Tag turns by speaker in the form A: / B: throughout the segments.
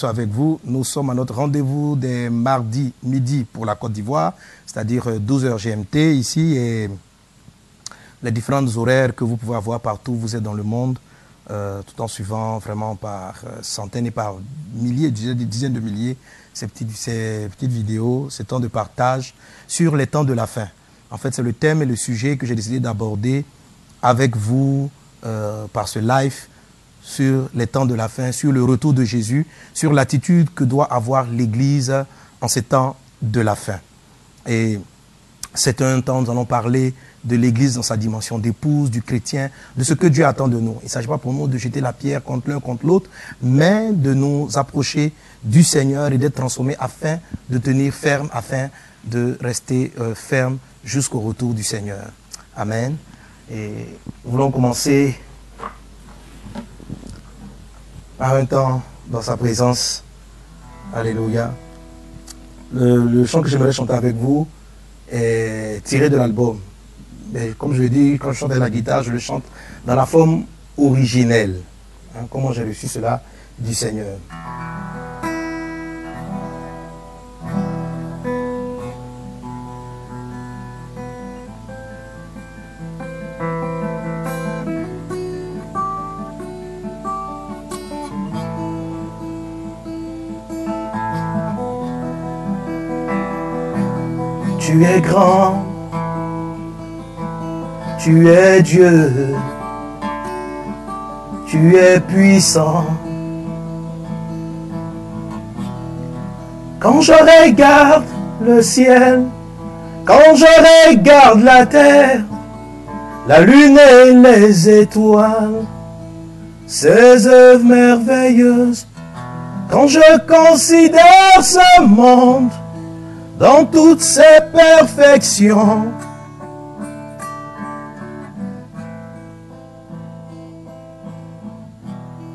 A: Avec vous, nous sommes à notre rendez-vous des mardis midi pour la Côte d'Ivoire, c'est-à-dire 12h GMT ici, et les différentes horaires que vous pouvez avoir partout où vous êtes dans le monde, tout en suivant vraiment par centaines et par milliers, dizaines de milliers ces petites vidéos, ces temps de partage sur les temps de la fin. En fait, c'est le thème et le sujet que j'ai décidé d'aborder avec vous par ce live sur les temps de la fin, sur le retour de Jésus, sur l'attitude que doit avoir l'Église en ces temps de la fin. Et c'est un temps où nous allons parler de l'Église dans sa dimension d'épouse, du chrétien, de ce que Dieu attend de nous. Il ne s'agit pas pour nous de jeter la pierre contre l'un, contre l'autre, mais de nous approcher du Seigneur et d'être transformés afin de tenir ferme, afin de rester ferme jusqu'au retour du Seigneur. Amen. Et nous voulons commencer par un temps dans sa présence. Alléluia. Le chant que j'aimerais chanter avec vous est tiré de l'album. Mais comme je l'ai dit, quand je chante la guitare, je le chante dans la forme originelle. Comment j'ai reçu cela du Seigneur. Tu es grand, tu es Dieu, tu es puissant. Quand je regarde le ciel, quand je regarde la terre, la lune et les étoiles, ces œuvres merveilleuses, quand je considère ce monde, dans toutes ses perfections,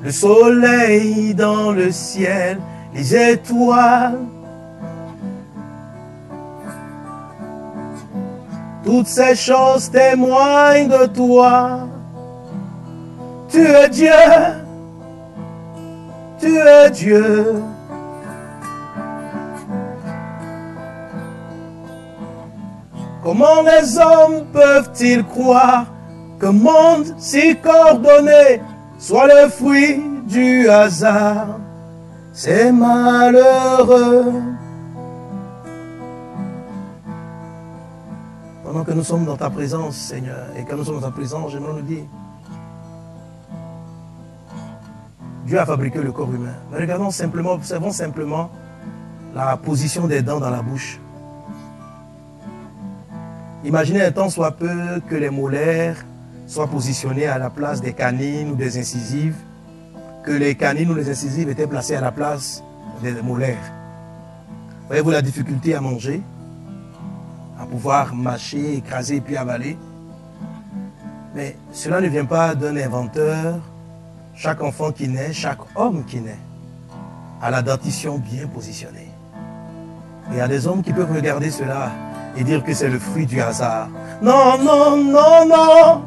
A: le soleil dans le ciel, les étoiles, toutes ces choses témoignent de toi. Tu es Dieu, tu es Dieu. Comment les hommes peuvent-ils croire qu'un monde si coordonné soit le fruit du hasard? C'est malheureux. Pendant que nous sommes dans ta présence, Seigneur, et quand nous sommes dans ta présence, j'aimerais nous dire, Dieu a fabriqué le corps humain. Mais regardons simplement, observons simplement la position des dents dans la bouche. Imaginez un temps soit peu que les molaires soient positionnés à la place des canines ou des incisives, que les canines ou les incisives étaient placées à la place des molaires. Voyez-vous la difficulté à manger, à pouvoir mâcher, écraser et puis avaler? Mais cela ne vient pas d'un inventeur. Chaque enfant qui naît, chaque homme qui naît, a la dentition bien positionnée. Et il y a des hommes qui peuvent regarder cela et dire que c'est le fruit du hasard. Non, non, non, non.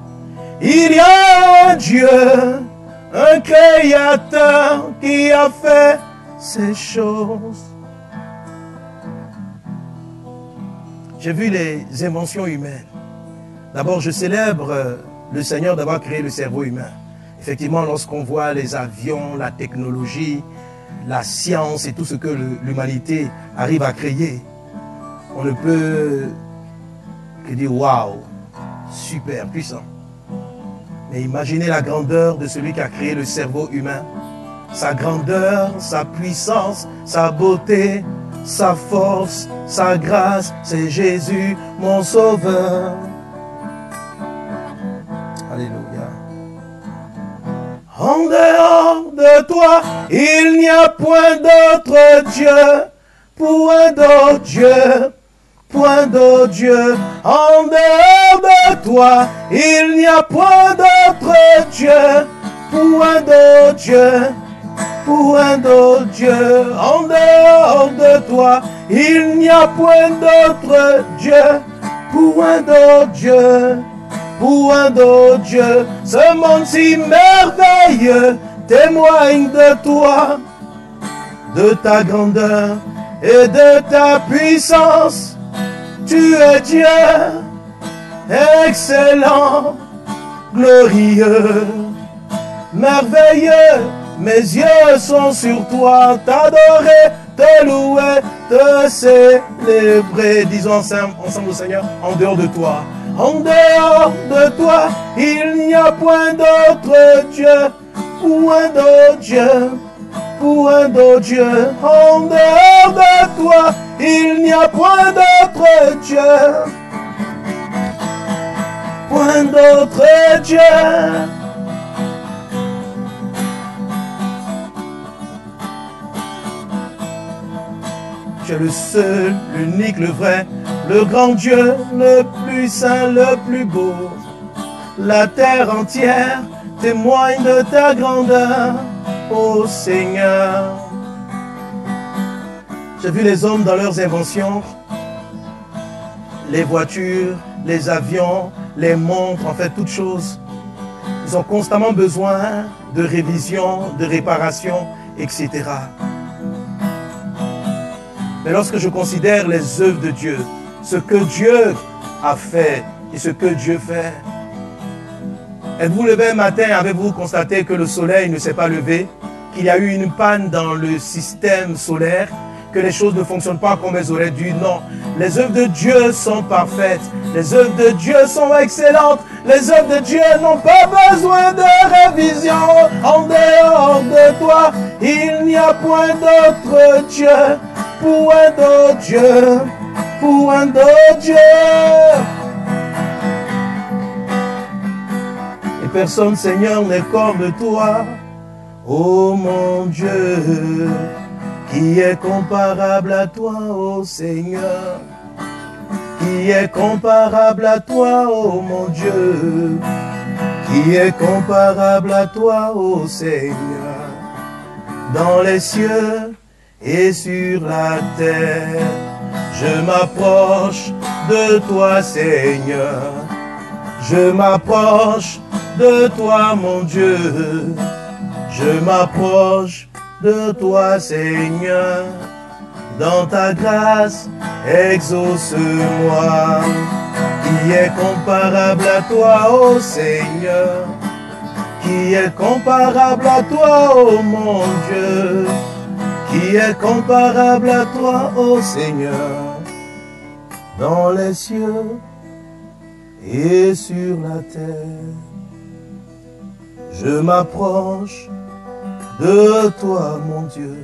A: Il y a un Dieu, un créateur qui a fait ces choses. J'ai vu les inventions humaines. D'abord, je célèbre le Seigneur d'avoir créé le cerveau humain. Effectivement, lorsqu'on voit les avions, la technologie, la science et tout ce que l'humanité arrive à créer, on ne peut que dire waouh, super puissant. Mais imaginez la grandeur de celui qui a créé le cerveau humain. Sa grandeur, sa puissance, sa beauté, sa force, sa grâce, c'est Jésus, mon sauveur. Alléluia. En dehors de toi, il n'y a point d'autre Dieu, point d'autre Dieu. Point d'autre Dieu, en dehors de toi, il n'y a point d'autre Dieu, point d'autre Dieu, point d'autre Dieu, en dehors de toi, il n'y a point d'autre Dieu, point d'autre Dieu, point d'autre Dieu, ce monde si merveilleux témoigne de toi. de ta grandeur et de ta puissance. Tu es Dieu, excellent, glorieux, merveilleux. Mes yeux sont sur toi, t'adorer, te louer, te célébrer. Disons ensemble au Seigneur, en dehors de toi. En dehors de toi, il n'y a point d'autre Dieu, point d'autre Dieu, point d'autre Dieu. En dehors de toi, il n'y a point d'autre Dieu, point d'autre Dieu. Tu es le seul, l'unique, le vrai, le grand Dieu, le plus saint, le plus beau. La terre entière témoigne de ta grandeur, ô Seigneur. J'ai vu les hommes dans leurs inventions, les voitures, les avions, les montres, en fait toutes choses. Ils ont constamment besoin de révision, de réparation, etc. Mais lorsque je considère les œuvres de Dieu, ce que Dieu a fait et ce que Dieu fait, êtes-vous levé un matin, avez-vous constaté que le soleil ne s'est pas levé, qu'il y a eu une panne dans le système solaire, que les choses ne fonctionnent pas comme elles auraient dû? Non, les œuvres de Dieu sont parfaites, les œuvres de Dieu sont excellentes, les œuvres de Dieu n'ont pas besoin de révision. En dehors de toi, il n'y a point d'autre Dieu, point d'autre Dieu, point d'autre Dieu. Et personne, Seigneur, n'est comme toi, ô mon Dieu. Qui est comparable à toi, ô Seigneur? Qui est comparable à toi, ô mon Dieu? Qui est comparable à toi, ô Seigneur? Dans les cieux et sur la terre, je m'approche de toi, Seigneur. Je m'approche de toi, mon Dieu. Je m'approche de toi, Seigneur, dans ta grâce, exauce-moi. Qui est comparable à toi, ô Seigneur? Qui est comparable à toi, ô mon Dieu? Qui est comparable à toi, ô Seigneur, dans les cieux et sur la terre? Je m'approche de toi, mon Dieu.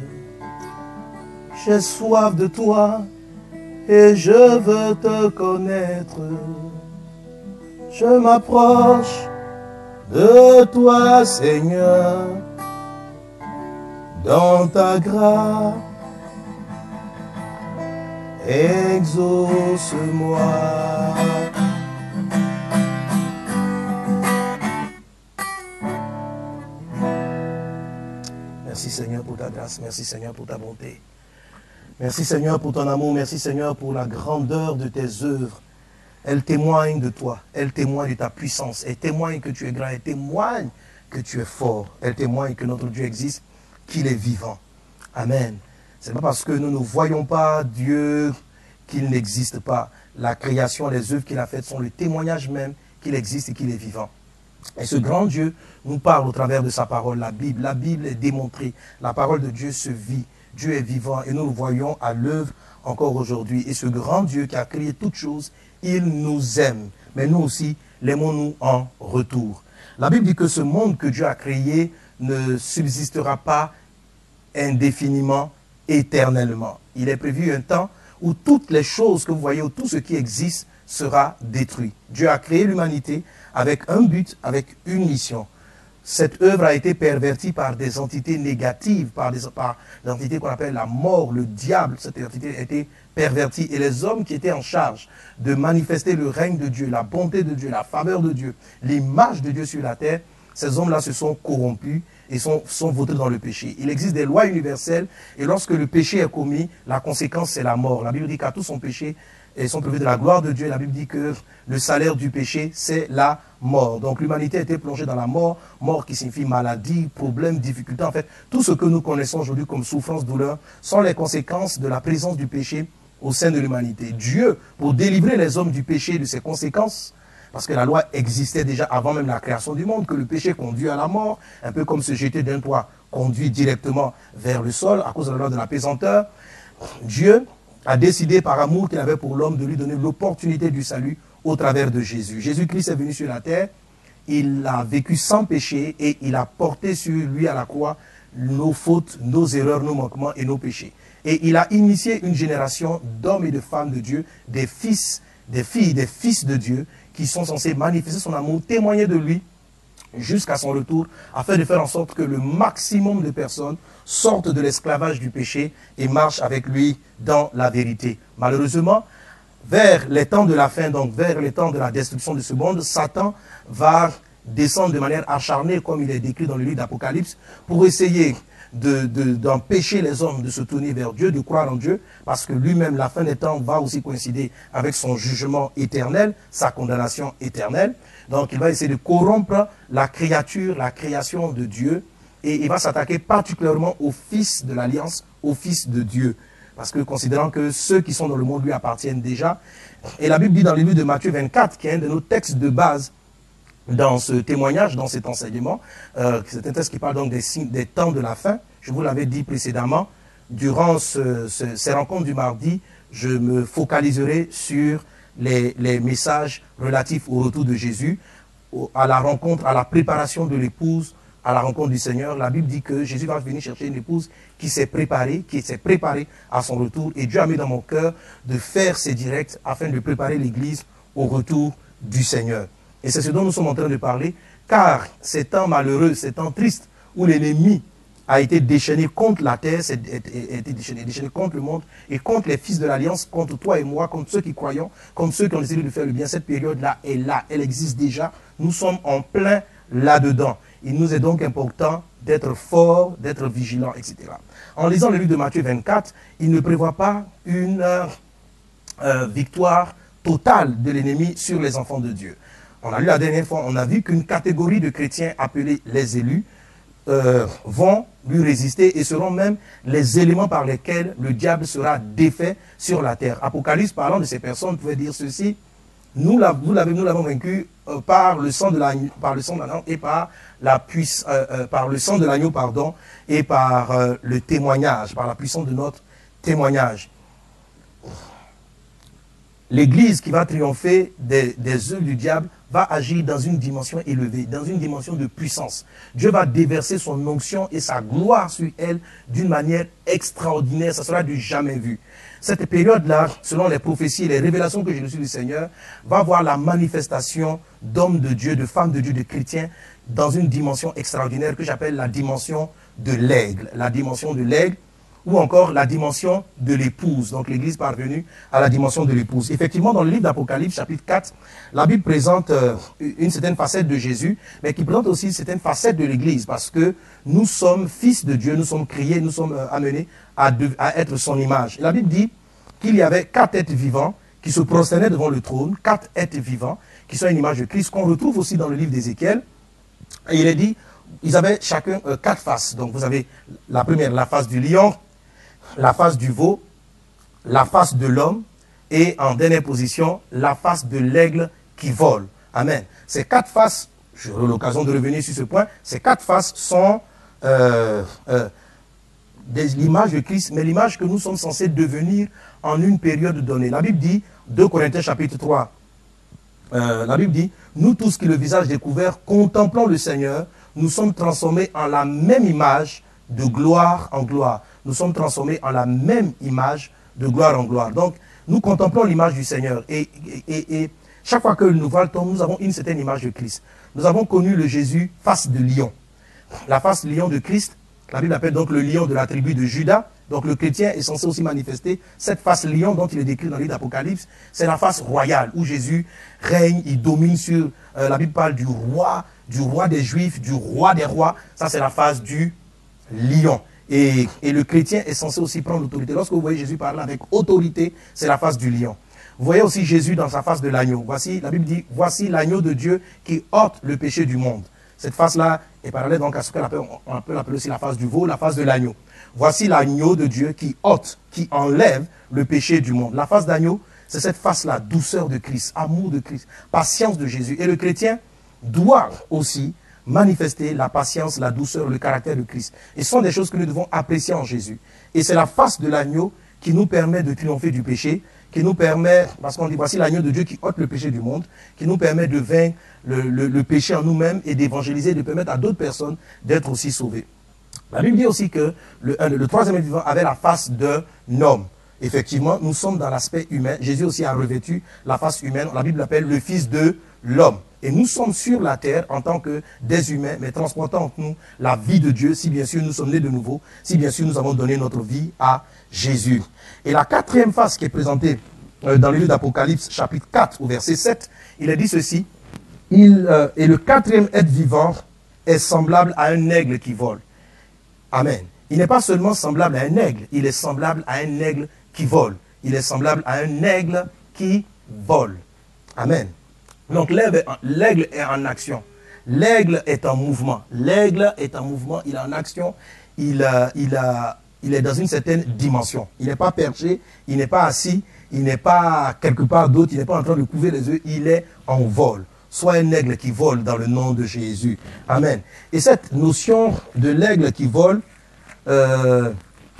A: J'ai soif de toi et je veux te connaître. Je m'approche de toi, Seigneur, dans ta grâce. Exauce-moi. Merci Seigneur pour ta grâce, merci Seigneur pour ta bonté. Merci Seigneur pour ton amour, merci Seigneur pour la grandeur de tes œuvres. Elles témoignent de toi, elles témoignent de ta puissance, elles témoignent que tu es grand, elles témoignent que tu es fort, elles témoignent que notre Dieu existe, qu'il est vivant. Amen. Ce n'est pas parce que nous ne voyons pas Dieu qu'il n'existe pas. La création, les œuvres qu'il a faites sont le témoignage même qu'il existe et qu'il est vivant. Et ce grand Dieu nous parle au travers de sa parole, la Bible. La Bible est démontrée. La parole de Dieu se vit. Dieu est vivant et nous le voyons à l'œuvre encore aujourd'hui. Et ce grand Dieu qui a créé toutes choses, il nous aime. Mais nous aussi, l'aimons-nous en retour. La Bible dit que ce monde que Dieu a créé ne subsistera pas indéfiniment, éternellement. Il est prévu un temps où toutes les choses que vous voyez, où tout ce qui existe sera détruit. Dieu a créé l'humanité avec un but, avec une mission. Cette œuvre a été pervertie par des entités négatives, par des entités qu'on appelle la mort, le diable. Cette entité a été pervertie. Et les hommes qui étaient en charge de manifester le règne de Dieu, la bonté de Dieu, la faveur de Dieu, l'image de Dieu sur la terre, ces hommes-là se sont corrompus et sont vautrés dans le péché. Il existe des lois universelles et lorsque le péché est commis, la conséquence c'est la mort. La Bible dit qu'à tous son péché, et sont privés de la gloire de Dieu. La Bible dit que le salaire du péché, c'est la mort. Donc l'humanité a été plongée dans la mort, mort qui signifie maladie, problème, difficulté. En fait, tout ce que nous connaissons aujourd'hui comme souffrance, douleur, sont les conséquences de la présence du péché au sein de l'humanité. Dieu, pour délivrer les hommes du péché et de ses conséquences, parce que la loi existait déjà avant même la création du monde, que le péché conduit à la mort, un peu comme se jeter d'un toit conduit directement vers le sol à cause de la loi de la pesanteur. Dieu a décidé par amour qu'il avait pour l'homme de lui donner l'opportunité du salut au travers de Jésus. Jésus-Christ est venu sur la terre, il a vécu sans péché et il a porté sur lui à la croix nos fautes, nos erreurs, nos manquements et nos péchés. Et il a initié une génération d'hommes et de femmes de Dieu, des fils, des filles, des fils de Dieu, qui sont censés manifester son amour, témoigner de lui jusqu'à son retour, afin de faire en sorte que le maximum de personnes sortent de l'esclavage du péché et marchent avec lui dans la vérité. Malheureusement, vers les temps de la fin, donc vers les temps de la destruction de ce monde, Satan va descendre de manière acharnée, comme il est décrit dans le livre d'Apocalypse, pour essayer d'empêcher les hommes de se tourner vers Dieu, de croire en Dieu, parce que lui-même, la fin des temps, va aussi coïncider avec son jugement éternel, sa condamnation éternelle. Donc, il va essayer de corrompre la créature, la création de Dieu, et il va s'attaquer particulièrement aux fils de l'Alliance, aux fils de Dieu. Parce que, considérant que ceux qui sont dans le monde lui appartiennent déjà, et la Bible dit dans le livre de Matthieu 24, qui est un de nos textes de base, dans ce témoignage, dans cet enseignement, c'est un texte qui parle donc des temps de la fin. Je vous l'avais dit précédemment, durant ces rencontres du mardi, je me focaliserai sur les messages relatifs au retour de Jésus, à la rencontre, à la préparation de l'épouse, à la rencontre du Seigneur. La Bible dit que Jésus va venir chercher une épouse qui s'est préparée à son retour. Et Dieu a mis dans mon cœur de faire ces directs afin de préparer l'Église au retour du Seigneur. Et c'est ce dont nous sommes en train de parler, car ces temps malheureux, ces temps tristes, où l'ennemi a été déchaîné contre la terre, a été déchaîné contre le monde, et contre les fils de l'Alliance, contre toi et moi, contre ceux qui croyons, contre ceux qui ont décidé de faire le bien. Cette période-là est là, elle existe déjà. Nous sommes en plein là-dedans. Il nous est donc important d'être forts, d'être vigilants, etc. En lisant le livre de Matthieu 24, il ne prévoit pas une victoire totale de l'ennemi sur les enfants de Dieu. On a lu la dernière fois, on a vu qu'une catégorie de chrétiens appelés les élus vont lui résister et seront même les éléments par lesquels le diable sera défait sur la terre. Apocalypse, parlant de ces personnes, pouvait dire ceci: nous l'avons vaincu par le sang de l'agneau et par le sang de l'agneau, pardon, et par le témoignage, par la puissance de notre témoignage. L'Église qui va triompher des œuvres du diable va agir dans une dimension élevée, dans une dimension de puissance. Dieu va déverser son onction et sa gloire sur elle d'une manière extraordinaire. Ça sera du jamais vu. Cette période-là, selon les prophéties et les révélations que j'ai reçues du Seigneur, va voir la manifestation d'hommes de Dieu, de femmes de Dieu, de chrétiens, dans une dimension extraordinaire que j'appelle la dimension de l'aigle. La dimension de l'aigle, ou encore la dimension de l'épouse. Donc l'Église parvenue à la dimension de l'épouse. Effectivement, dans le livre d'Apocalypse, chapitre 4, la Bible présente une certaine facette de Jésus, mais qui présente aussi une certaine facette de l'Église, parce que nous sommes fils de Dieu, nous sommes créés, nous sommes amenés à être son image. La Bible dit qu'il y avait 4 êtres vivants qui se prosternaient devant le trône, 4 êtres vivants qui sont une image de Christ, qu'on retrouve aussi dans le livre d'Ézéchiel. Et il est dit, ils avaient chacun 4 faces. Donc vous avez la première, la face du lion, la face du veau, la face de l'homme et en dernière position, la face de l'aigle qui vole. Amen. Ces 4 faces, j'aurai l'occasion de revenir sur ce point, ces 4 faces sont l'image de Christ, mais l'image que nous sommes censés devenir en une période donnée. La Bible dit, 2 Corinthiens chapitre 3, la Bible dit, nous tous qui le visage découvert, contemplons le Seigneur, nous sommes transformés en la même image de gloire en gloire. Nous sommes transformés en la même image de gloire en gloire. Donc, nous contemplons l'image du Seigneur. Et chaque fois que nous voltons, nous avons une certaine image de Christ. Nous avons connu le Jésus face de lion. La face lion de Christ, la Bible appelle donc le lion de la tribu de Juda. Donc le chrétien est censé aussi manifester cette face lion dont il est décrit dans le livre d'Apocalypse. C'est la face royale où Jésus règne, il domine sur... la Bible parle du roi des Juifs, du roi des rois. Ça, c'est la face du lion. Et le chrétien est censé aussi prendre l'autorité. Lorsque vous voyez Jésus parler avec autorité, c'est la face du lion. Vous voyez aussi Jésus dans sa face de l'agneau. Voici, la Bible dit, voici l'agneau de Dieu qui ôte le péché du monde. Cette face-là est parallèle donc à ce qu'on peut l'appeler aussi la face du veau, la face de l'agneau. Voici l'agneau de Dieu qui ôte, qui enlève le péché du monde. La face d'agneau, c'est cette face-là, douceur de Christ, amour de Christ, patience de Jésus. Et le chrétien doit aussi manifester la patience, la douceur, le caractère de Christ. Et ce sont des choses que nous devons apprécier en Jésus. Et c'est la face de l'agneau qui nous permet de triompher du péché, qui nous permet, parce qu'on dit, voici l'agneau de Dieu qui ôte le péché du monde, qui nous permet de vaincre le péché en nous-mêmes et d'évangéliser, de permettre à d'autres personnes d'être aussi sauvées. La Bible dit aussi que le troisième être vivant avait la face d'un homme. Effectivement, nous sommes dans l'aspect humain. Jésus aussi a revêtu la face humaine. La Bible l'appelle le Fils de l'homme. Et nous sommes sur la terre en tant que des humains, mais transportant en nous la vie de Dieu, si bien sûr nous sommes nés de nouveau, si bien sûr nous avons donné notre vie à Jésus. Et la quatrième face qui est présentée dans le livre d'Apocalypse, chapitre 4, au verset 7, il est dit ceci, et le quatrième être vivant est semblable à un aigle qui vole. Amen. Il n'est pas seulement semblable à un aigle, il est semblable à un aigle qui vole. Il est semblable à un aigle qui vole. Amen. Donc l'aigle est en action. L'aigle est en mouvement. L'aigle est en mouvement, il est en action. Il est dans une certaine dimension. Il n'est pas perché, il n'est pas assis, il n'est pas quelque part d'autre, il n'est pas en train de couver les yeux, il est en vol. Soit un aigle qui vole dans le nom de Jésus. Amen. Et cette notion de l'aigle qui vole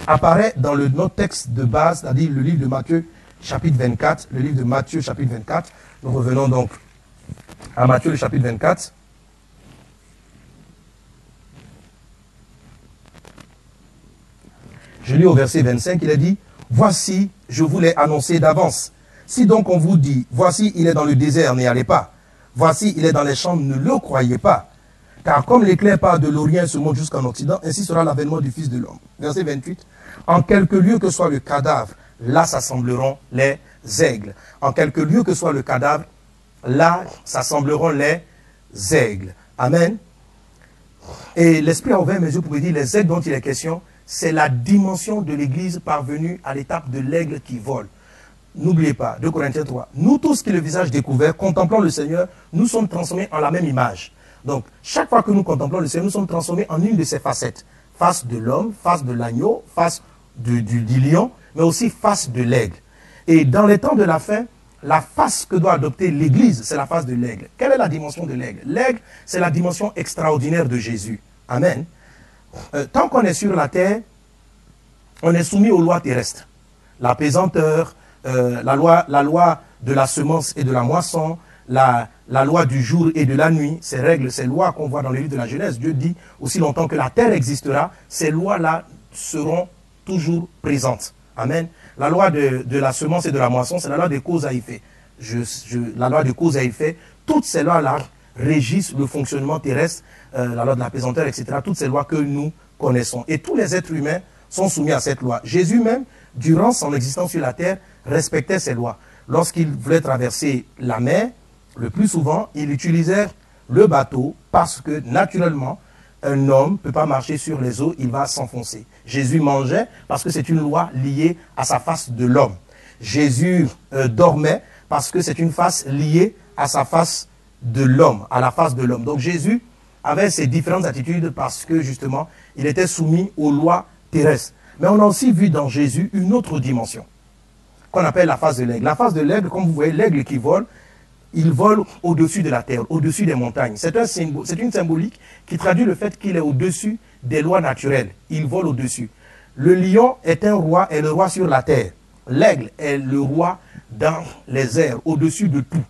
A: apparaît dans notre texte de base, c'est-à-dire le livre de Matthieu, chapitre 24. Le livre de Matthieu, chapitre 24. Nous revenons donc à Matthieu, le chapitre 24. Je lis au verset 25, il est dit, « Voici, je vous l'ai annoncé d'avance. Si donc on vous dit, voici, il est dans le désert, n'y allez pas. Voici, il est dans les champs, ne le croyez pas. Car comme l'éclair part de l'Orient et se monte jusqu'en Occident, ainsi sera l'avènement du Fils de l'homme. » Verset 28, « En quelque lieu que soit le cadavre, là s'assembleront les aigles. » En quelque lieu que soit le cadavre, là s'assembleront les aigles. Amen. Et l'Esprit a ouvert mes yeux pour me dire, les aigles dont il est question, c'est la dimension de l'Église parvenue à l'étape de l'aigle qui vole. N'oubliez pas, 2 Corinthiens 3, nous tous qui le visage découvert, contemplant le Seigneur, nous sommes transformés en la même image. Donc, chaque fois que nous contemplons le Seigneur, nous sommes transformés en une de ses facettes. Face de l'homme, face de l'agneau, face du lion, mais aussi face de l'aigle. Et dans les temps de la fin, la face que doit adopter l'Église, c'est la face de l'aigle. Quelle est la dimension de l'aigle? L'aigle, c'est la dimension extraordinaire de Jésus. Amen. Tant qu'on est sur la terre, on est soumis aux lois terrestres. La pesanteur, la loi de la semence et de la moisson, la loi du jour et de la nuit, ces règles, ces lois qu'on voit dans le livre de la Genèse. Dieu dit, aussi longtemps que la terre existera, ces lois-là seront toujours présentes. Amen. La loi de la semence et de la moisson, c'est la loi de cause à effet. La loi de cause à effet, toutes ces lois-là régissent le fonctionnement terrestre, la loi de la pesanteur, etc. Toutes ces lois que nous connaissons. Et tous les êtres humains sont soumis à cette loi. Jésus même, durant son existence sur la terre, respectait ces lois. Lorsqu'il voulait traverser la mer, le plus souvent, il utilisait le bateau parce que, naturellement, un homme ne peut pas marcher sur les eaux, il va s'enfoncer. Jésus mangeait parce que c'est une loi liée à sa face de l'homme. Jésus dormait parce que c'est une face liée à sa face de l'homme, à la face de l'homme. Donc Jésus avait ces différentes attitudes parce que, justement, il était soumis aux lois terrestres. Mais on a aussi vu dans Jésus une autre dimension qu'on appelle la face de l'aigle. La face de l'aigle, comme vous voyez, l'aigle qui vole, il vole au-dessus de la terre, au-dessus des montagnes. C'est une symbolique qui traduit le fait qu'il est au-dessus des lois naturelles. Il vole au-dessus. Le lion est un roi, est le roi sur la terre. L'aigle est le roi dans les airs, au-dessus de tout.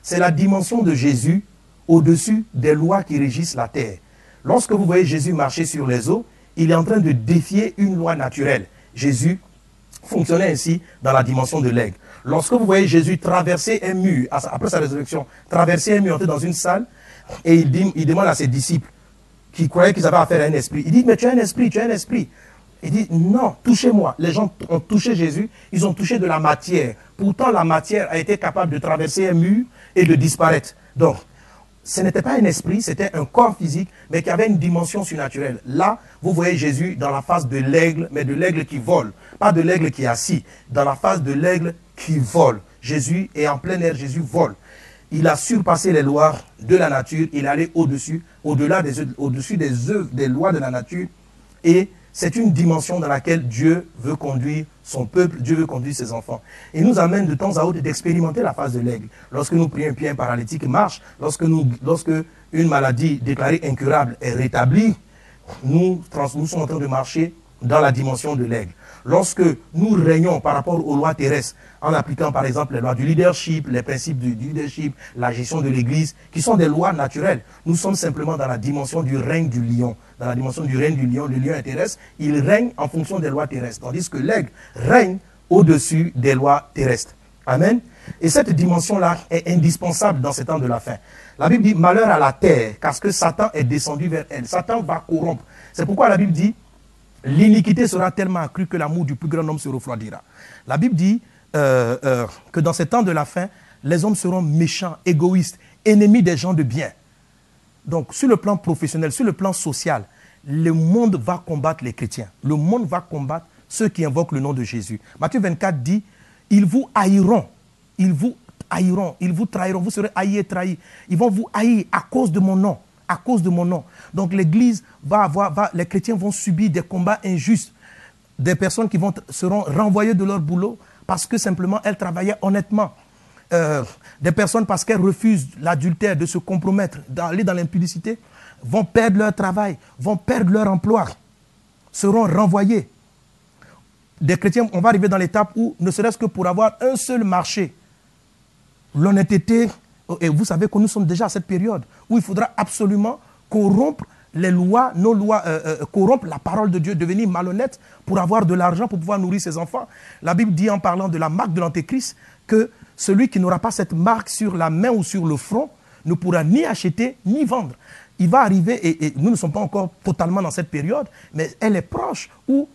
A: C'est la dimension de Jésus au-dessus des lois qui régissent la terre. Lorsque vous voyez Jésus marcher sur les eaux, il est en train de défier une loi naturelle. Jésus fonctionnait ainsi dans la dimension de l'aigle. Lorsque vous voyez Jésus traverser un mur, après sa résurrection, traverser un mur, entrer dans une salle, et il demande à ses disciples, qui croyaient qu'ils avaient affaire à un esprit, il dit, mais tu as un esprit, tu as un esprit. Il dit, non, touchez-moi. Les gens ont touché Jésus, ils ont touché de la matière. Pourtant, la matière a été capable de traverser un mur et de disparaître. Donc, ce n'était pas un esprit, c'était un corps physique, mais qui avait une dimension surnaturelle. Là, vous voyez Jésus dans la face de l'aigle, mais de l'aigle qui vole. Pas de l'aigle qui est assis, dans la face de l'aigle qui vole. Jésus est en plein air, Jésus vole. Il a surpassé les lois de la nature, il est allé au-dessus, au-delà au-dessus des œuvres, des lois de la nature. Et c'est une dimension dans laquelle Dieu veut conduire son peuple, Dieu veut conduire ses enfants. Il nous amène de temps à autre d'expérimenter la phase de l'aigle. Lorsque nous prions, un paralytique marche, lorsque une maladie déclarée incurable est rétablie, nous sommes en train de marcher dans la dimension de l'aigle. Lorsque nous régnons par rapport aux lois terrestres, en appliquant par exemple les lois du leadership, les principes du leadership, la gestion de l'Église, qui sont des lois naturelles, nous sommes simplement dans la dimension du règne du lion. Dans la dimension du règne du lion, le lion est terrestre, il règne en fonction des lois terrestres, tandis que l'aigle règne au-dessus des lois terrestres. Amen. Et cette dimension-là est indispensable dans ces temps de la fin. La Bible dit, malheur à la terre, parce que Satan est descendu vers elle. Satan va corrompre. C'est pourquoi la Bible dit, l'iniquité sera tellement accrue que l'amour du plus grand homme se refroidira. La Bible dit que dans ces temps de la fin, les hommes seront méchants, égoïstes, ennemis des gens de bien. Donc, sur le plan professionnel, sur le plan social, le monde va combattre les chrétiens. Le monde va combattre ceux qui invoquent le nom de Jésus. Matthieu 24 dit, ils vous haïront, ils vous haïront, ils vous trahiront, vous serez haïs et trahis. Ils vont vous haïr à cause de mon nom. À cause de mon nom. Donc l'Église les chrétiens vont subir des combats injustes, des personnes qui seront renvoyées de leur boulot parce que simplement elles travaillaient honnêtement. Des personnes parce qu'elles refusent l'adultère, de se compromettre, d'aller dans l'impudicité, vont perdre leur travail, vont perdre leur emploi, seront renvoyées. Des chrétiens, on va arriver dans l'étape où, ne serait-ce que pour avoir un seul marché, l'honnêteté. Et vous savez que nous sommes déjà à cette période où il faudra absolument corrompre les lois, nos lois, corrompre la parole de Dieu, devenir malhonnête pour avoir de l'argent, pour pouvoir nourrir ses enfants. La Bible dit en parlant de la marque de l'Antéchrist que celui qui n'aura pas cette marque sur la main ou sur le front ne pourra ni acheter ni vendre. Il va arriver, et nous ne sommes pas encore totalement dans cette période, mais elle est proche où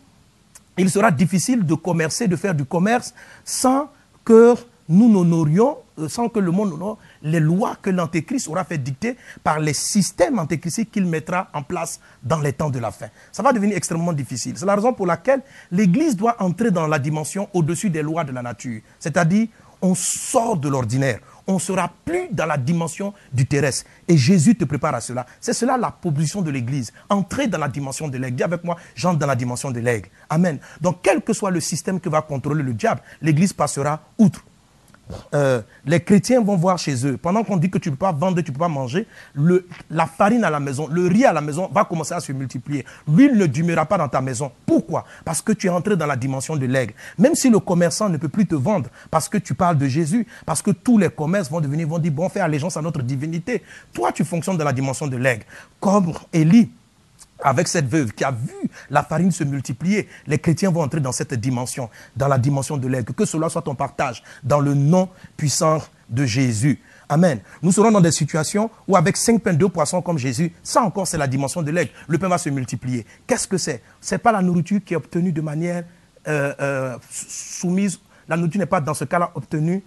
A: il sera difficile de commercer, de faire du commerce sans que nous n'honorions, sans que le monde honore les lois que l'Antéchrist aura fait dicter par les systèmes antéchristiques qu'il mettra en place dans les temps de la fin. Ça va devenir extrêmement difficile. C'est la raison pour laquelle l'Église doit entrer dans la dimension au-dessus des lois de la nature. C'est-à-dire, on sort de l'ordinaire. On ne sera plus dans la dimension du terrestre. Et Jésus te prépare à cela. C'est cela la position de l'Église. Entrer dans la dimension de l'aigle. Dis avec moi, j'entre dans la dimension de l'aigle. Amen. Donc, quel que soit le système que va contrôler le diable, l'Église passera outre. Les chrétiens vont voir chez eux, pendant qu'on dit que tu ne peux pas vendre, tu ne peux pas manger, la farine à la maison, le riz à la maison va commencer à se multiplier. L'huile ne demeurera pas dans ta maison. Pourquoi? Parce que tu es entré dans la dimension de l'aigle. Même si le commerçant ne peut plus te vendre parce que tu parles de Jésus, parce que tous les commerces vont dire, bon, fais allégeance à notre divinité. Toi, tu fonctionnes dans la dimension de l'aigle. Comme Élie, avec cette veuve qui a vu la farine se multiplier, les chrétiens vont entrer dans cette dimension, dans la dimension de l'aigle. Que cela soit ton partage dans le nom puissant de Jésus. Amen. Nous serons dans des situations où avec 5 pains, 2 poissons comme Jésus, ça encore c'est la dimension de l'aigle. Le pain va se multiplier. Qu'est-ce que c'est? Ce n'est pas la nourriture qui est obtenue de manière soumise. La nourriture n'est pas dans ce cas-là obtenue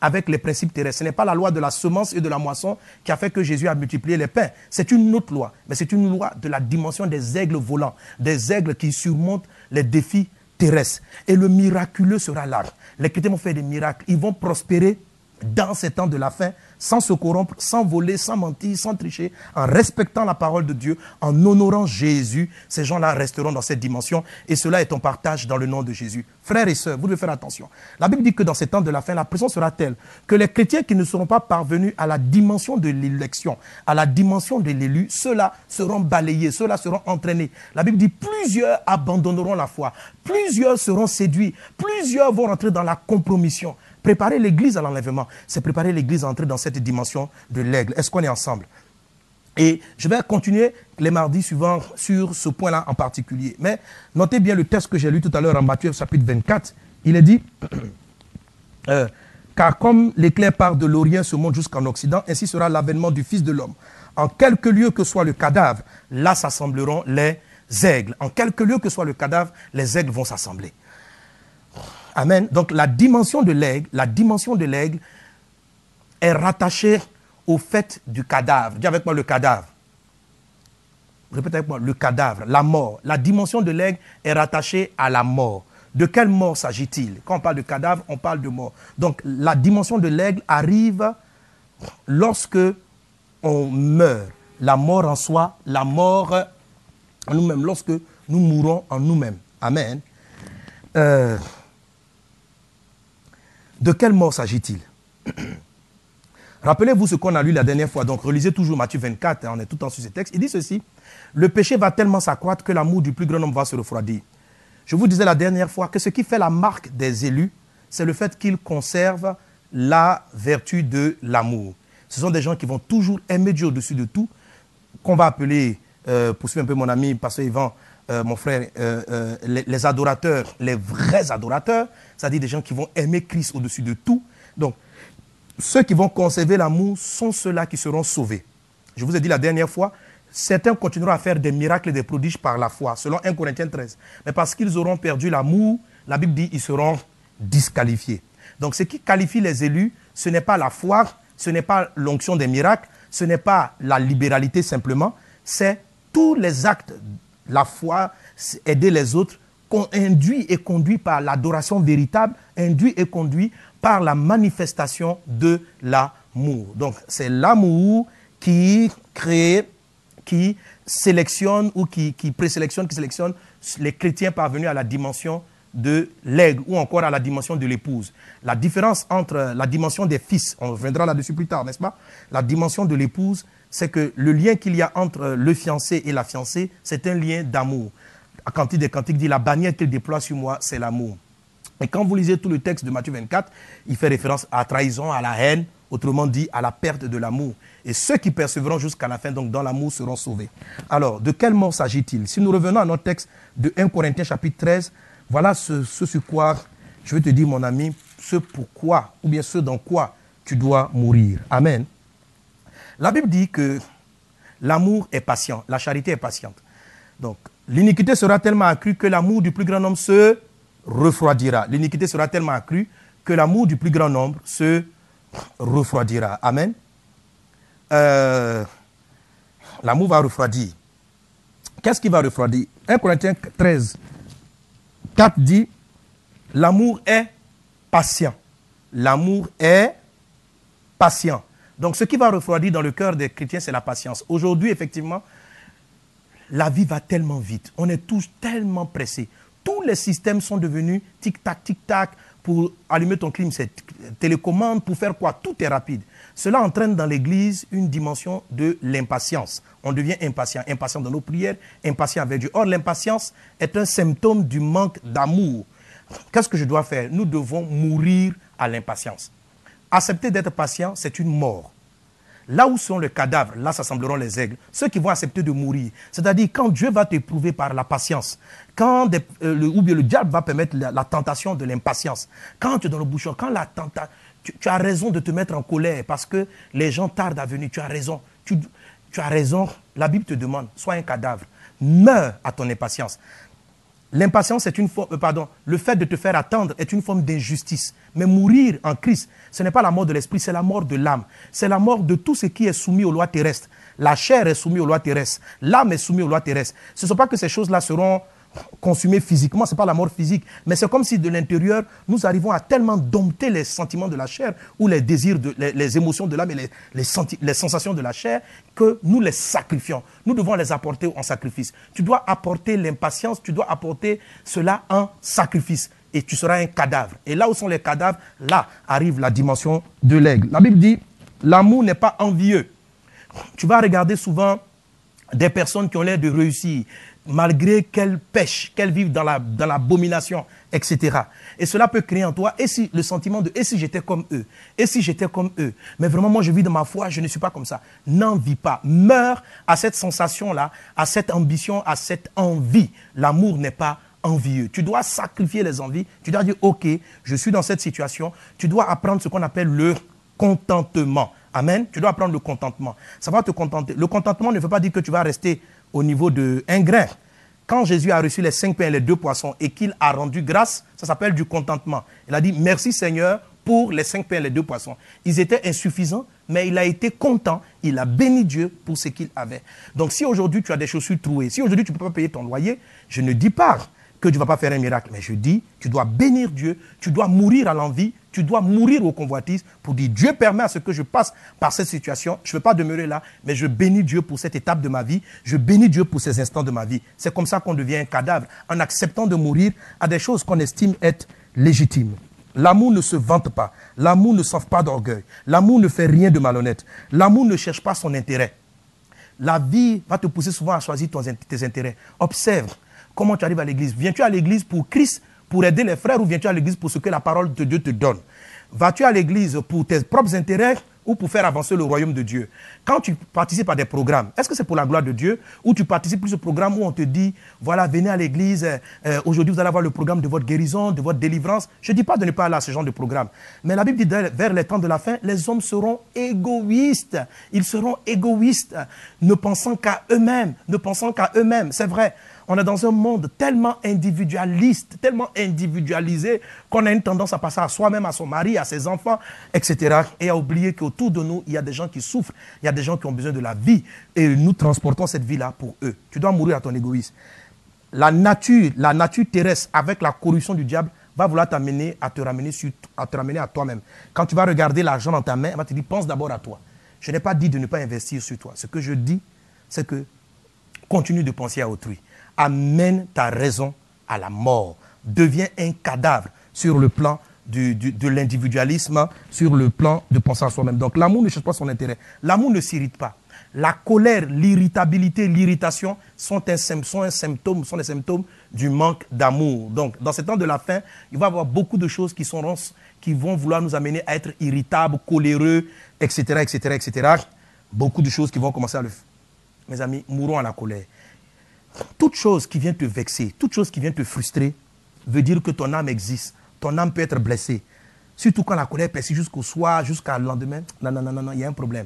A: avec les principes terrestres. Ce n'est pas la loi de la semence et de la moisson qui a fait que Jésus a multiplié les pains. C'est une autre loi, mais c'est une loi de la dimension des aigles volants, des aigles qui surmontent les défis terrestres. Et le miraculeux sera là. Les chrétiens vont faire des miracles. Ils vont prospérer dans ces temps de la fin, sans se corrompre, sans voler, sans mentir, sans tricher, en respectant la parole de Dieu, en honorant Jésus. Ces gens-là resteront dans cette dimension et cela est ton partage dans le nom de Jésus. Frères et sœurs, vous devez faire attention. La Bible dit que dans ces temps de la fin, la pression sera telle que les chrétiens qui ne seront pas parvenus à la dimension de l'élection, à la dimension de l'élu, ceux-là seront balayés, ceux-là seront entraînés. La Bible dit plusieurs abandonneront la foi, plusieurs seront séduits, plusieurs vont rentrer dans la compromission. Préparer l'Église à l'enlèvement, c'est préparer l'Église à entrer dans cette dimension de l'aigle. Est-ce qu'on est ensemble? Et je vais continuer les mardis suivants sur ce point-là en particulier. Mais notez bien le texte que j'ai lu tout à l'heure en Matthieu chapitre 24. Il est dit, car comme l'éclair part de l'Orient se monte jusqu'en Occident, ainsi sera l'avènement du Fils de l'homme. En quelque lieu que soit le cadavre, là s'assembleront les aigles. En quelque lieu que soit le cadavre, les aigles vont s'assembler. Amen. Donc la dimension de l'aigle est rattachée au fait du cadavre. Dis avec moi le cadavre. Répétez avec moi, le cadavre, la mort. La dimension de l'aigle est rattachée à la mort. de quelle mort s'agit-il? Quand on parle de cadavre, on parle de mort. Donc la dimension de l'aigle arrive lorsque on meurt. La mort en soi, la mort en nous-mêmes, lorsque nous mourons en nous-mêmes. Amen. De quelle mort s'agit-il? Rappelez-vous ce qu'on a lu la dernière fois. Donc, relisez toujours Matthieu 24, on est tout le temps sur ce texte. Il dit ceci: le péché va tellement s'accroître que l'amour du plus grand nombre va se refroidir. Je vous disais la dernière fois que ce qui fait la marque des élus, c'est le fait qu'ils conservent la vertu de l'amour. Ce sont des gens qui vont toujours aimer Dieu au-dessus de tout, qu'on va appeler, pour suivre un peu mon ami Pasteur Yvan, mon frère, les adorateurs, les vrais adorateurs, c'est-à-dire des gens qui vont aimer Christ au-dessus de tout. Donc, ceux qui vont conserver l'amour sont ceux-là qui seront sauvés. Je vous ai dit la dernière fois, certains continueront à faire des miracles et des prodiges par la foi, selon 1 Corinthiens 13. Mais parce qu'ils auront perdu l'amour, la Bible dit qu'ils seront disqualifiés. Donc ce qui qualifie les élus, ce n'est pas la foi, ce n'est pas l'onction des miracles, ce n'est pas la libéralité simplement, c'est tous les actes, la foi, aider les autres, induit et conduit par l'adoration véritable, induit et conduit par la manifestation de l'amour. Donc, c'est l'amour qui crée, qui sélectionne ou qui présélectionne, qui sélectionne les chrétiens parvenus à la dimension de l'aigle ou encore à la dimension de l'épouse. La différence entre la dimension des fils, on reviendra là-dessus plus tard, n'est-ce pas? La dimension de l'épouse, c'est que le lien qu'il y a entre le fiancé et la fiancée, c'est un lien d'amour. Cantique des Cantiques dit: la bannière qu'il déploie sur moi, c'est l'amour. Et quand vous lisez tout le texte de Matthieu 24, il fait référence à la trahison, à la haine, autrement dit à la perte de l'amour. Et ceux qui persévéreront jusqu'à la fin, donc dans l'amour, seront sauvés. Alors, de quelle mort s'agit-il? Si nous revenons à notre texte de 1 Corinthiens chapitre 13, voilà ce sur quoi, je vais te dire mon ami, ce pourquoi, ou bien ce dans quoi tu dois mourir. Amen. La Bible dit que l'amour est patient, la charité est patiente. Donc, l'iniquité sera tellement accrue que l'amour du plus grand nombre se refroidira. L'iniquité sera tellement accrue que l'amour du plus grand nombre se refroidira. Amen. L'amour va refroidir. Qu'est-ce qui va refroidir? 1 Corinthiens 13, 4 dit: l'amour est patient. L'amour est patient. Donc, ce qui va refroidir dans le cœur des chrétiens, c'est la patience. Aujourd'hui, effectivement, la vie va tellement vite. On est tous tellement pressés. Tous les systèmes sont devenus tic-tac, tic-tac. Pour allumer ton clim, c'est télécommande. Pour faire quoi? Tout est rapide. Cela entraîne dans l'Église une dimension de l'impatience. On devient impatient. Impatient dans nos prières, impatient avec Dieu. Or, l'impatience est un symptôme du manque d'amour. Qu'est-ce que je dois faire? Nous devons mourir à l'impatience. Accepter d'être patient, c'est une mort. Là où sont les cadavres, là s'assembleront les aigles. Ceux qui vont accepter de mourir. C'est-à-dire quand Dieu va t'éprouver par la patience, quand ou bien le diable va permettre la tentation de l'impatience, quand tu es dans le bouchon, quand la tentation, tu as raison de te mettre en colère parce que les gens tardent à venir. Tu as raison. Tu as raison. La Bible te demande, sois un cadavre. Meurs à ton impatience. L'impatience est une forme, le fait de te faire attendre est une forme d'injustice. Mais mourir en Christ, ce n'est pas la mort de l'esprit, c'est la mort de l'âme. C'est la mort de tout ce qui est soumis aux lois terrestres. La chair est soumise aux lois terrestres. L'âme est soumise aux lois terrestres. Ce ne sont pas que ces choses-là seront consumées physiquement, ce n'est pas la mort physique. Mais c'est comme si de l'intérieur, nous arrivons à tellement dompter les sentiments de la chair ou les désirs, les émotions de l'âme et les sensations de la chair que nous les sacrifions. Nous devons les apporter en sacrifice. Tu dois apporter l'impatience, tu dois apporter cela en sacrifice. Et tu seras un cadavre. Et là où sont les cadavres, là arrive la dimension de l'aigle. La Bible dit, l'amour n'est pas envieux. Tu vas regarder souvent des personnes qui ont l'air de réussir, malgré qu'elles pêchent, qu'elles vivent dans l'abomination, etc. Et cela peut créer en toi le sentiment de « et si j'étais comme eux ?» Et si j'étais comme eux? Mais vraiment, moi, je vis dans ma foi, je ne suis pas comme ça. N'envie pas. Meurs à cette sensation-là, à cette ambition, à cette envie. L'amour n'est pas envieux. Tu dois sacrifier les envies. Tu dois dire « ok, je suis dans cette situation ». Tu dois apprendre ce qu'on appelle le contentement. Amen. Tu dois apprendre le contentement. Ça va te contenter. Le contentement ne veut pas dire que tu vas rester au niveau d'un grain. Quand Jésus a reçu les 5 pains et les 2 poissons et qu'il a rendu grâce, ça s'appelle du contentement. Il a dit « Merci Seigneur pour les 5 pains et les 2 poissons ». Ils étaient insuffisants, mais il a été content. Il a béni Dieu pour ce qu'il avait. Donc si aujourd'hui tu as des chaussures trouées, si aujourd'hui tu ne peux pas payer ton loyer, je ne dis pas. que Dieu ne va pas faire un miracle. Mais je dis, tu dois bénir Dieu, tu dois mourir à l'envie, tu dois mourir aux convoitises pour dire, Dieu permet à ce que je passe par cette situation. Je ne veux pas demeurer là, mais je bénis Dieu pour cette étape de ma vie. Je bénis Dieu pour ces instants de ma vie. C'est comme ça qu'on devient un cadavre, en acceptant de mourir à des choses qu'on estime être légitimes. L'amour ne se vante pas. L'amour ne s'offre pas d'orgueil. L'amour ne fait rien de malhonnête. L'amour ne cherche pas son intérêt. La vie va te pousser souvent à choisir tes intérêts. Observe comment tu arrives à l'église. Viens-tu à l'église pour Christ, pour aider les frères, ou viens-tu à l'église pour ce que la parole de Dieu te donne? Vas-tu à l'église pour tes propres intérêts ou pour faire avancer le royaume de Dieu? Quand tu participes à des programmes, est-ce que c'est pour la gloire de Dieu ou tu participes plus au programme où on te dit, voilà, venez à l'église, aujourd'hui vous allez avoir le programme de votre guérison, de votre délivrance. Je ne dis pas de ne pas aller à ce genre de programme. Mais la Bible dit, vers les temps de la fin, les hommes seront égoïstes. Ils seront égoïstes, ne pensant qu'à eux-mêmes, ne pensant qu'à eux-mêmes. C'est vrai. On est dans un monde tellement individualiste, tellement individualisé, qu'on a une tendance à passer à soi-même, à son mari, à ses enfants, etc. Et à oublier qu'autour de nous, il y a des gens qui souffrent, il y a des gens qui ont besoin de la vie. Et nous transportons cette vie-là pour eux. Tu dois mourir à ton égoïsme. La nature terrestre, avec la corruption du diable, va vouloir t'amener à te ramener à toi-même. Quand tu vas regarder l'argent dans ta main, elle va te dire, pense d'abord à toi. Je n'ai pas dit de ne pas investir sur toi. Ce que je dis, c'est que continue de penser à autrui. Amène ta raison à la mort. Deviens un cadavre sur le plan de l'individualisme, sur le plan de penser à soi-même. Donc l'amour ne cherche pas son intérêt. L'amour ne s'irrite pas. La colère, l'irritabilité, l'irritation sont des symptômes du manque d'amour. Donc dans ces temps de la fin, il va y avoir beaucoup de choses qui vont vouloir nous amener à être irritables, coléreux, etc., etc., etc. Beaucoup de choses qui vont commencer à le faire. Mes amis, mourons à la colère. Toute chose qui vient te vexer, toute chose qui vient te frustrer, veut dire que ton âme existe. Ton âme peut être blessée. Surtout quand la colère persiste jusqu'au soir, jusqu'à le lendemain. Non, non, non, non, non, il y a un problème.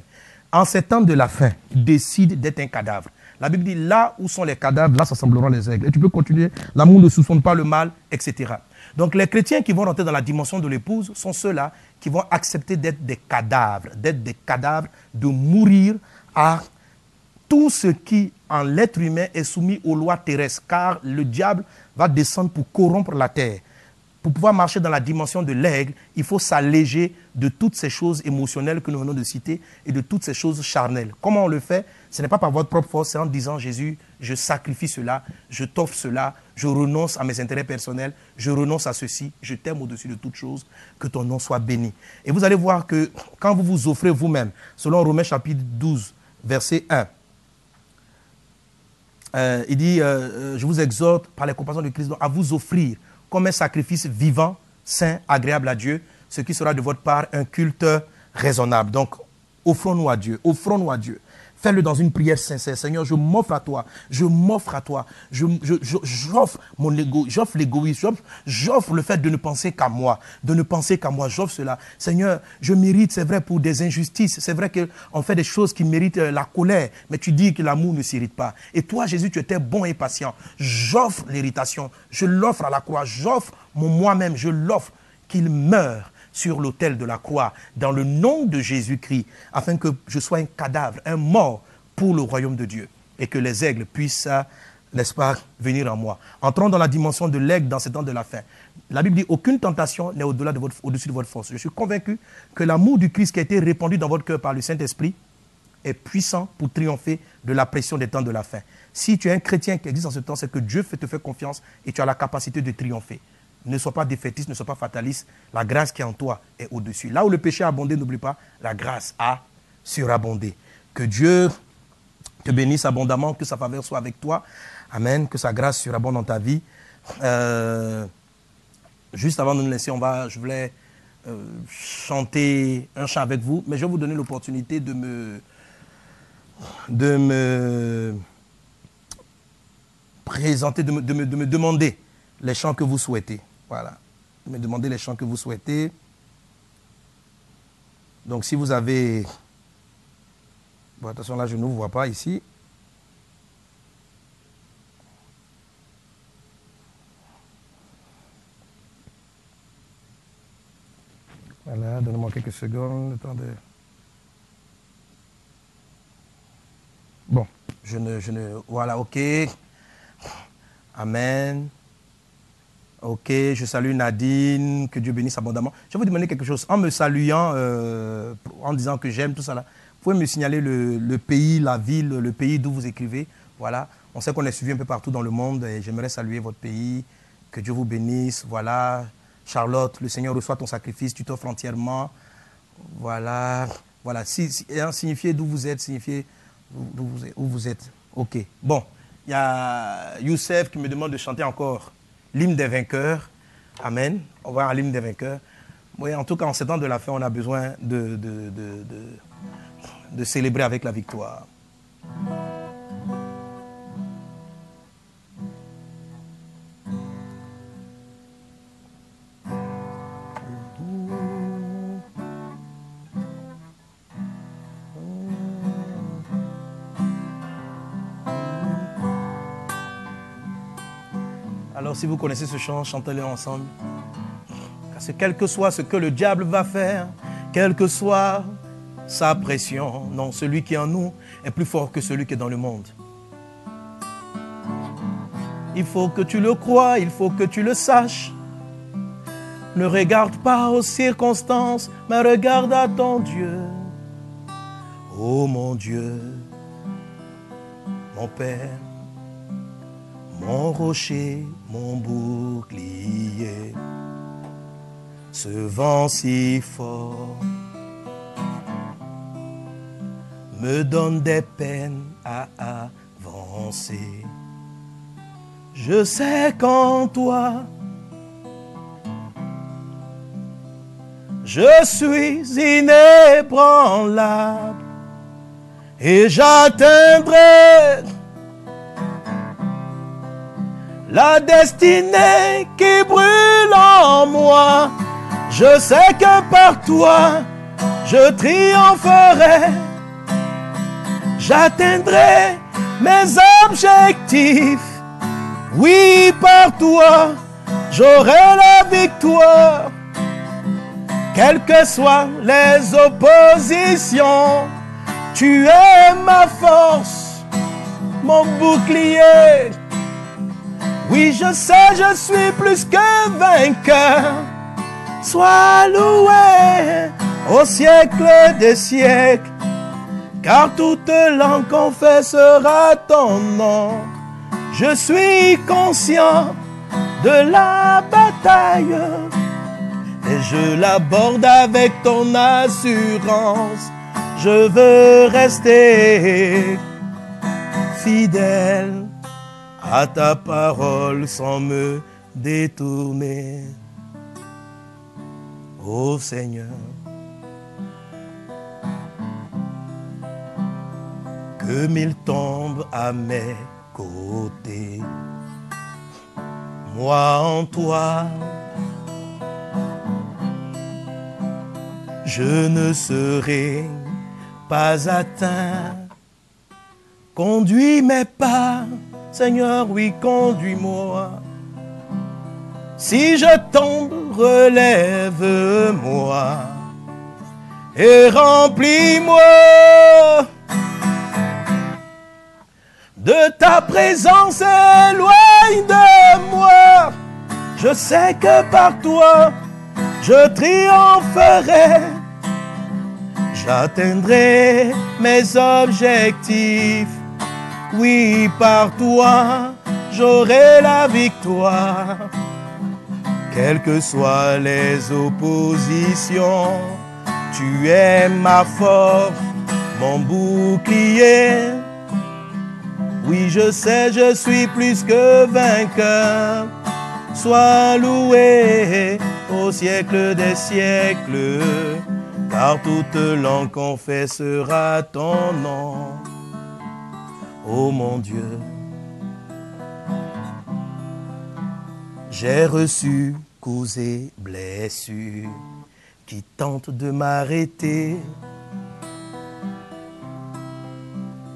A: En ces temps de la fin, décide d'être un cadavre. La Bible dit, là où sont les cadavres, là s'assembleront les aigles. Et tu peux continuer, l'amour ne soupçonne pas le mal, etc. Donc les chrétiens qui vont rentrer dans la dimension de l'épouse sont ceux-là qui vont accepter d'être des cadavres, de mourir à tout ce qui, en l'être humain, est soumis aux lois terrestres, car le diable va descendre pour corrompre la terre. Pour pouvoir marcher dans la dimension de l'aigle, il faut s'alléger de toutes ces choses émotionnelles que nous venons de citer et de toutes ces choses charnelles. Comment on le fait? Ce n'est pas par votre propre force, c'est en disant, Jésus, je sacrifie cela, je t'offre cela, je renonce à mes intérêts personnels, je renonce à ceci, je t'aime au-dessus de toutes choses, que ton nom soit béni. Et vous allez voir que quand vous vous offrez vous-même, selon Romains chapitre 12, verset 1, il dit, je vous exhorte par les compassions de Christ à vous offrir comme un sacrifice vivant, saint, agréable à Dieu, ce qui sera de votre part un culte raisonnable. Donc, offrons-nous à Dieu, offrons-nous à Dieu. Fais-le dans une prière sincère. Seigneur, je m'offre à toi, je m'offre à toi. J'offre mon ego, j'offre l'égoïsme, j'offre le fait de ne penser qu'à moi, j'offre cela. Seigneur, je mérite, c'est vrai, pour des injustices, c'est vrai qu'on fait des choses qui méritent la colère, mais tu dis que l'amour ne s'irrite pas. Et toi, Jésus, tu étais bon et patient. J'offre l'irritation, je l'offre à la croix, j'offre mon moi-même, je l'offre qu'il meure sur l'autel de la croix, dans le nom de Jésus-Christ, afin que je sois un cadavre, un mort pour le royaume de Dieu, et que les aigles puissent, n'est-ce pas, venir en moi. Entrons dans la dimension de l'aigle dans ces temps de la fin. La Bible dit, aucune tentation n'est au-dessus de votre force. Je suis convaincu que l'amour du Christ qui a été répandu dans votre cœur par le Saint-Esprit est puissant pour triompher de la pression des temps de la fin. Si tu es un chrétien qui existe en ce temps, c'est que Dieu te fait confiance et tu as la capacité de triompher. Ne sois pas défaitiste, ne sois pas fataliste. La grâce qui est en toi est au-dessus. Là où le péché a abondé, n'oublie pas, la grâce a surabondé. Que Dieu te bénisse abondamment, que sa faveur soit avec toi. Amen. Que sa grâce surabonde dans ta vie. Juste avant de nous laisser, je voulais chanter un chant avec vous, mais je vais vous donner l'opportunité de me présenter, de me demander les chants que vous souhaitez. Voilà. Me demander les chants que vous souhaitez. Donc, si vous avez... Bon, attention, là, je ne vous vois pas ici. Voilà, donnez-moi quelques secondes, le temps de... Bon, voilà, ok. Amen. Ok, je salue Nadine, que Dieu bénisse abondamment. Je vais vous demander quelque chose. En me saluant, en disant que j'aime tout ça là, vous pouvez me signaler le pays, la ville, le pays d'où vous écrivez. Voilà. On sait qu'on est suivi un peu partout dans le monde et j'aimerais saluer votre pays. Que Dieu vous bénisse. Voilà. Charlotte, le Seigneur reçoit ton sacrifice, tu t'offres entièrement. Voilà. Voilà. Signifiez d'où vous êtes, signifiez où vous êtes. Ok. Bon. Il y a Youssef qui me demande de chanter encore l'hymne des vainqueurs. Amen. On va à l'hymne des vainqueurs. Oui, en tout cas, en ces temps de la fin, on a besoin de célébrer avec la victoire. Alors, si vous connaissez ce chant, chantez-le ensemble. Parce que quel que soit ce que le diable va faire, quelle que soit sa pression, non, celui qui est en nous est plus fort que celui qui est dans le monde. Il faut que tu le crois, il faut que tu le saches. Ne regarde pas aux circonstances, mais regarde à ton Dieu. Oh mon Dieu, mon Père, mon rocher, mon bouclier. Ce vent si fort me donne des peines à avancer. Je sais qu'en toi, je suis inébranlable et j'atteindrai la destinée qui brûle en moi. Je sais que par toi, je triompherai. J'atteindrai mes objectifs. Oui, par toi, j'aurai la victoire. Quelles que soient les oppositions, tu es ma force, mon bouclier. Oui, je sais, je suis plus que vainqueur. Sois loué au siècle des siècles, car toute langue confessera ton nom. Je suis conscient de la bataille et je l'aborde avec ton assurance. Je veux rester fidèle à ta parole sans me détourner. Ô Seigneur, que mille tombent à mes côtés, moi en toi, je ne serai pas atteint. Conduis mes pas, Seigneur, oui, conduis-moi. Si je tombe, relève-moi et remplis-moi de ta présence, éloigne de moi. Je sais que par toi, je triompherai. J'atteindrai mes objectifs. Oui, par toi, j'aurai la victoire. Quelles que soient les oppositions, tu es ma force, mon bouclier. Oui, je sais, je suis plus que vainqueur. Sois loué au siècle des siècles, car toute langue confessera ton nom. Ô mon Dieu, j'ai reçu coups et blessures qui tentent de m'arrêter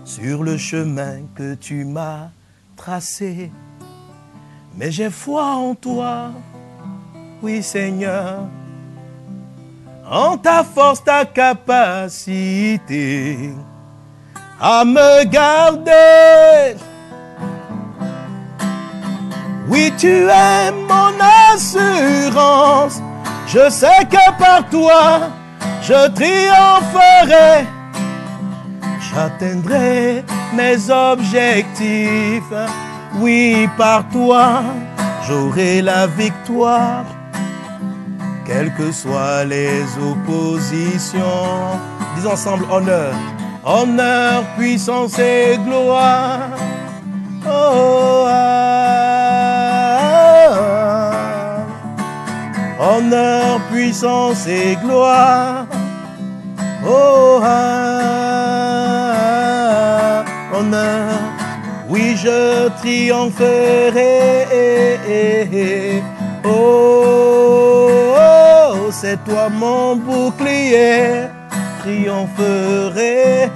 A: sur le chemin que tu m'as tracé. Mais j'ai foi en toi, oui Seigneur, en ta force, ta capacité à me garder. Oui, tu es mon assurance. Je sais que par toi, je triompherai. J'atteindrai mes objectifs. Oui, par toi, j'aurai la victoire. Quelles que soient les oppositions. Disons ensemble, honneur. Honneur, puissance et gloire. Oh, honneur, puissance et gloire. Oh, honneur. Oui, je triompherai. Oh, c'est toi mon bouclier. Triompherai.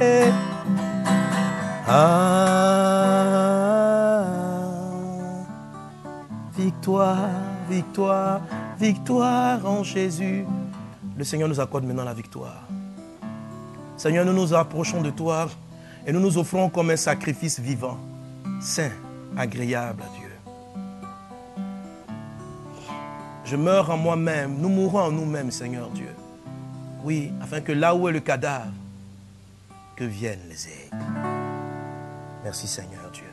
A: Victoire, victoire, victoire en Jésus. Le Seigneur nous accorde maintenant la victoire. Seigneur, nous nous approchons de toi et nous nous offrons comme un sacrifice vivant, saint, agréable à Dieu. Je meurs en moi-même, nous mourons en nous-mêmes, Seigneur Dieu. Oui, afin que là où est le cadavre, que viennent les aigles. Merci Seigneur Dieu.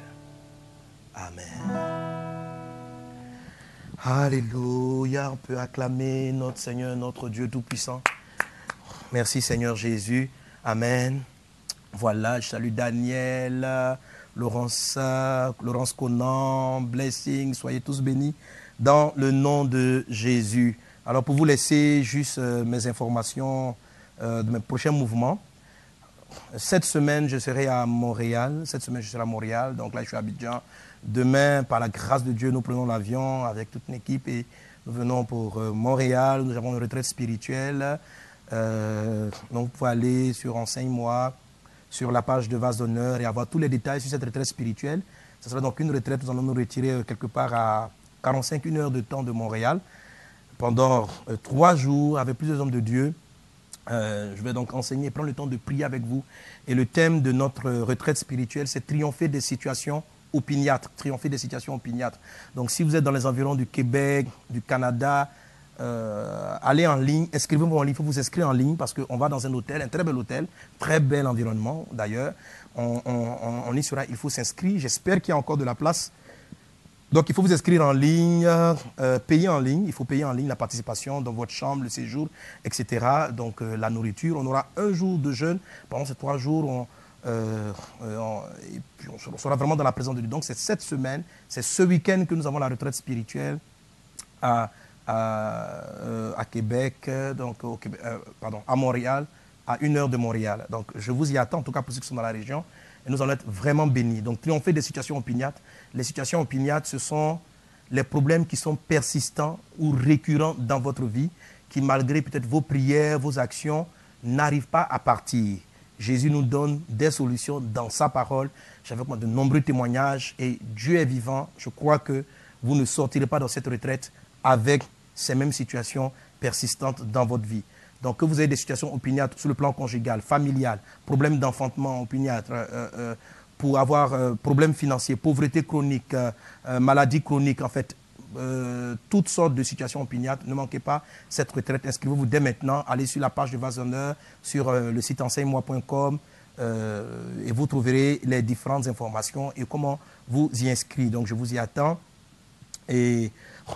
A: Amen. Alléluia, on peut acclamer notre Seigneur, notre Dieu Tout-Puissant. Merci Seigneur Jésus. Amen. Voilà, je salue Daniel, Laurence Conan, Blessing, soyez tous bénis dans le nom de Jésus. Alors pour vous laisser juste mes informations de mes prochains mouvements. Cette semaine, je serai à Montréal. Donc là, je suis à Abidjan. Demain, par la grâce de Dieu, nous prenons l'avion avec toute une équipe et nous venons pour Montréal. Nous avons une retraite spirituelle. Donc, vous pouvez aller sur Enseigne-moi, sur la page de Vase d'honneur et avoir tous les détails sur cette retraite spirituelle. Ce sera donc une retraite. Nous allons nous retirer quelque part à 45 heures de temps de Montréal pendant 3 jours avec plusieurs hommes de Dieu. Je vais donc enseigner, prendre le temps de prier avec vous. Et le thème de notre retraite spirituelle, c'est triompher des situations opiniâtres. Triompher des situations opiniâtres. Donc si vous êtes dans les environs du Québec, du Canada, allez en ligne, inscrivez-vous en ligne. Il faut vous inscrire en ligne parce qu'on va dans un hôtel, un très bel environnement d'ailleurs. On y sera, il faut s'inscrire. J'espère qu'il y a encore de la place. Donc, il faut vous inscrire en ligne, payer en ligne. Il faut payer en ligne la participation dans votre chambre, le séjour, etc. Donc, la nourriture. On aura 1 jour de jeûne. Pendant ces 3 jours, et puis on sera vraiment dans la présence de Dieu. Donc, c'est cette semaine, c'est ce week-end que nous avons la retraite spirituelle à Québec, donc à Montréal, à 1 heure de Montréal. Donc, je vous y attends, en tout cas pour ceux qui sont dans la région. Et nous allons être vraiment bénis. Donc, triompher des situations opiniâtres. Les situations opiniâtres, ce sont les problèmes qui sont persistants ou récurrents dans votre vie, qui malgré peut-être vos prières, vos actions, n'arrivent pas à partir. Jésus nous donne des solutions dans sa parole. J'avais de nombreux témoignages et Dieu est vivant. Je crois que vous ne sortirez pas dans cette retraite avec ces mêmes situations persistantes dans votre vie. Donc, que vous ayez des situations opiniâtres sur le plan conjugal, familial, problèmes d'enfantement opiniâtres, pour avoir problèmes financiers, pauvreté chronique, maladie chronique, en fait, toutes sortes de situations opiniâtres. Ne manquez pas cette retraite. Inscrivez-vous dès maintenant. Allez sur la page de Vase d'honneur, sur le site enseigne-moi.com et vous trouverez les différentes informations et comment vous y inscrire. Donc, je vous y attends. Et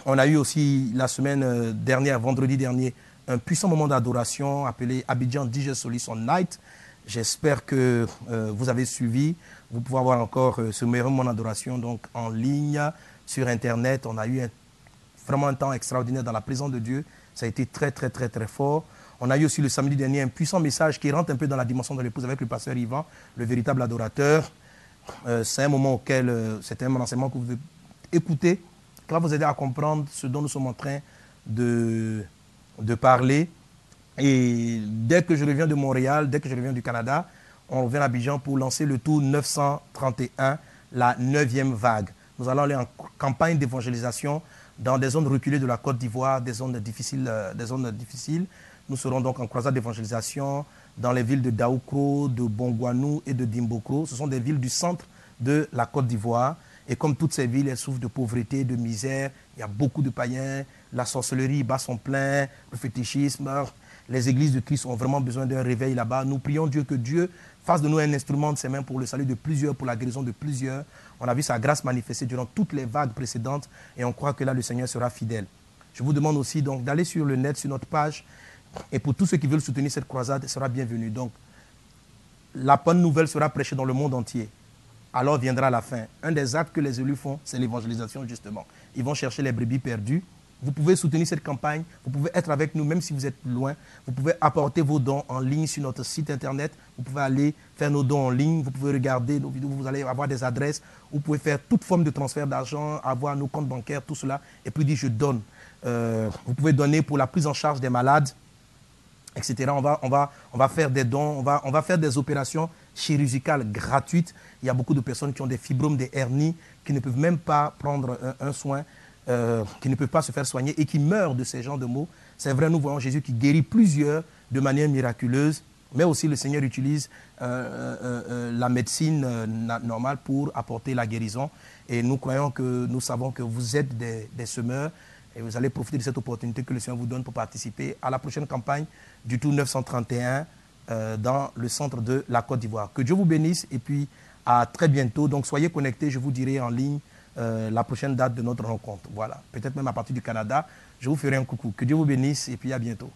A: on a eu aussi la semaine dernière, vendredi dernier, un puissant moment d'adoration appelé Abidjan DJ Solution Night. J'espère que vous avez suivi. Vous pouvez avoir encore ce meilleur moment d'adoration donc en ligne, sur Internet. On a eu vraiment un temps extraordinaire dans la présence de Dieu. Ça a été très fort. On a eu aussi le samedi dernier un puissant message qui rentre un peu dans la dimension de l'épouse avec le pasteur Yvan, le véritable adorateur. C'est un moment auquel, c'était un enseignement que vous devez écouter, qui va vous aider à comprendre ce dont nous sommes en train de parler. Et dès que je reviens de Montréal, dès que je reviens du Canada, on revient à Abidjan pour lancer le tour 931, la 9e vague. Nous allons aller en campagne d'évangélisation dans des zones reculées de la Côte d'Ivoire, des zones difficiles. Nous serons donc en croisade d'évangélisation dans les villes de Daoukro, de Bongouanou et de Dimbokro. Ce sont des villes du centre de la Côte d'Ivoire. Et comme toutes ces villes, elles souffrent de pauvreté, de misère. Il y a beaucoup de païens. La sorcellerie bat son plein, le fétichisme. Les églises de Christ ont vraiment besoin d'un réveil là-bas. Nous prions Dieu que Dieu fasse de nous un instrument de ses mains pour le salut de plusieurs, pour la guérison de plusieurs. On a vu sa grâce manifestée durant toutes les vagues précédentes et on croit que là, le Seigneur sera fidèle. Je vous demande aussi donc d'aller sur le net, sur notre page. Et pour tous ceux qui veulent soutenir cette croisade, sera bienvenu. Donc, la bonne nouvelle sera prêchée dans le monde entier. Alors viendra la fin. Un des actes que les élus font, c'est l'évangélisation justement. Ils vont chercher les brebis perdues. Vous pouvez soutenir cette campagne, vous pouvez être avec nous même si vous êtes loin. Vous pouvez apporter vos dons en ligne sur notre site internet. Vous pouvez aller faire nos dons en ligne, vous pouvez regarder nos vidéos, vous allez avoir des adresses. Vous pouvez faire toute forme de transfert d'argent, avoir nos comptes bancaires, tout cela. Et puis dire je donne. Vous pouvez donner pour la prise en charge des malades, etc. On va faire des dons, on va faire des opérations chirurgicales gratuites. Il y a beaucoup de personnes qui ont des fibromes, des hernies, qui ne peuvent même pas prendre un soin, qui ne peuvent pas se faire soigner et qui meurent de ces genres de maux. C'est vrai, nous voyons Jésus qui guérit plusieurs de manière miraculeuse, mais aussi le Seigneur utilise la médecine normale pour apporter la guérison. Et nous croyons que nous savons que vous êtes des semeurs et vous allez profiter de cette opportunité que le Seigneur vous donne pour participer à la prochaine campagne du Tour 931 dans le centre de la Côte d'Ivoire. Que Dieu vous bénisse et puis à très bientôt. Donc soyez connectés, je vous dirai en ligne la prochaine date de notre rencontre. Voilà, peut-être même à partir du Canada, je vous ferai un coucou. Que Dieu vous bénisse et puis à bientôt.